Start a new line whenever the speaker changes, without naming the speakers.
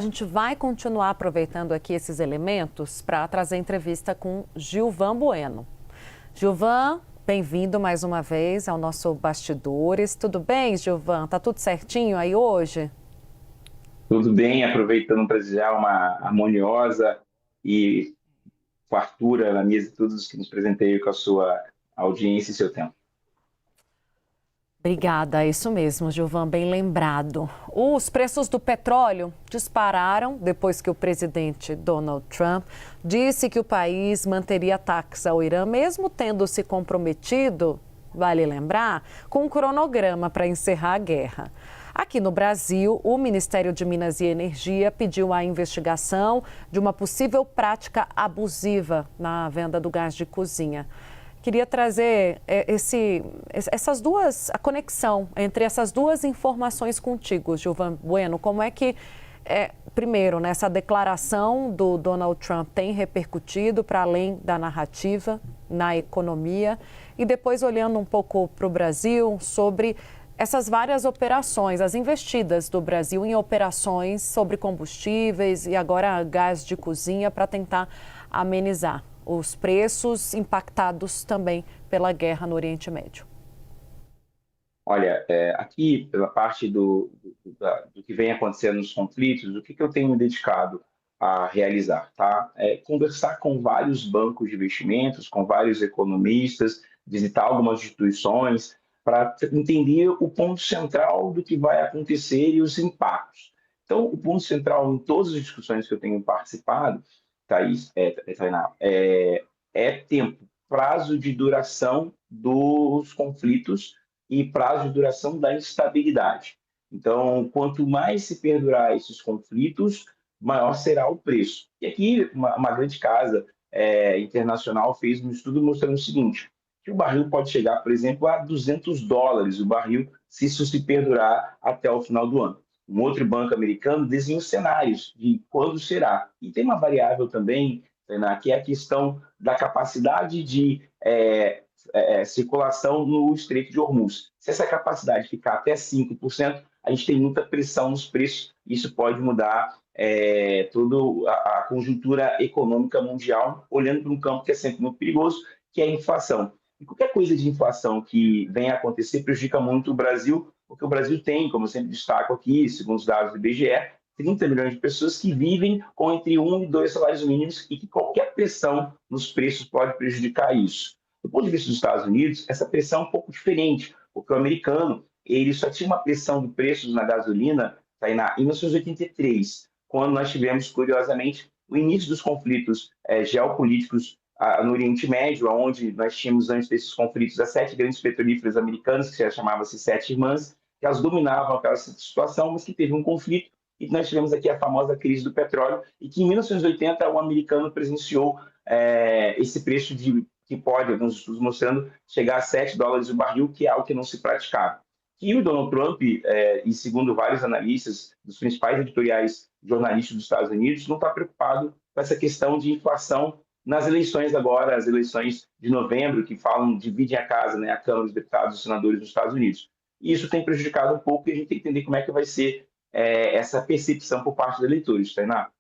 A gente vai continuar aproveitando aqui esses elementos para trazer entrevista com Gilvan Bueno. Gilvan, bem-vindo mais uma vez ao nosso Bastidores. Tudo bem, Gilvan? Tá tudo certinho aí hoje?
Tudo bem, aproveitando para desejar uma harmoniosa e fartura na mesa de todos que nos presenteiam com a sua audiência e seu tempo.
Obrigada, é isso mesmo, Gilvan, bem lembrado. Os preços do petróleo dispararam depois que o presidente Donald Trump disse que o país manteria ataques ao Irã, mesmo tendo se comprometido, vale lembrar, com um cronograma para encerrar a guerra. Aqui no Brasil, o Ministério de Minas e Energia pediu a investigação de uma possível prática abusiva na venda do gás de cozinha. Queria trazer a conexão entre essas duas informações contigo, Gilvan Bueno. Como é que, primeiro, essa declaração do Donald Trump tem repercutido para além da narrativa na economia? E depois, olhando um pouco para o Brasil, sobre essas várias operações, as investidas do Brasil em operações sobre combustíveis e agora gás de cozinha para tentar amenizar os preços impactados também pela guerra no Oriente Médio.
Olha, aqui, pela parte do que vem acontecendo nos conflitos, o que eu tenho me dedicado a realizar, tá? É conversar com vários bancos de investimentos, com vários economistas, visitar algumas instituições, para entender o ponto central do que vai acontecer e os impactos. Então, o ponto central em todas as discussões que eu tenho participado, Thaís, Tainá, é tempo, prazo de duração dos conflitos e prazo de duração da instabilidade. Então, quanto mais se perdurar esses conflitos, maior será o preço. E aqui, uma grande casa internacional fez um estudo mostrando o seguinte, que o barril pode chegar, por exemplo, a US$ 200 o barril, se isso se perdurar até o final do ano. Um outro banco americano desenhou cenários de quando será. E tem uma variável também, Tainá, que é a questão da capacidade de circulação no Estreito de Hormuz. Se essa capacidade ficar até 5%, a gente tem muita pressão nos preços. Isso pode mudar toda a conjuntura econômica mundial, olhando para um campo que é sempre muito perigoso, que é a inflação. E qualquer coisa de inflação que venha a acontecer prejudica muito o Brasil, porque o Brasil tem, como eu sempre destaco aqui, segundo os dados do IBGE, 30 milhões de pessoas que vivem com entre 1 e 2 salários mínimos e que qualquer pressão nos preços pode prejudicar isso. Do ponto de vista dos Estados Unidos, essa pressão é um pouco diferente, porque o americano ele só tinha uma pressão de preços na gasolina em 1983, quando nós tivemos, curiosamente, o início dos conflitos geopolíticos no Oriente Médio, onde nós tínhamos, antes desses conflitos, as 7 grandes petrolíferas americanas, que já chamavam-se Sete Irmãs, que elas dominavam aquela situação, mas que teve um conflito, e nós tivemos aqui a famosa crise do petróleo, e que em 1980 o americano presenciou esse preço que pode, alguns estudos mostrando, chegar a US$ 7 o barril, que é algo que não se praticava. E o Donald Trump, e segundo vários analistas dos principais editoriais jornalistas dos Estados Unidos, não está preocupado com essa questão de inflação nas eleições agora, as eleições de novembro, que falam, dividem a casa, né, a Câmara dos Deputados e dos Senadores dos Estados Unidos. E isso tem prejudicado um pouco e a gente tem que entender como é que vai ser essa percepção por parte dos eleitores, Tainá.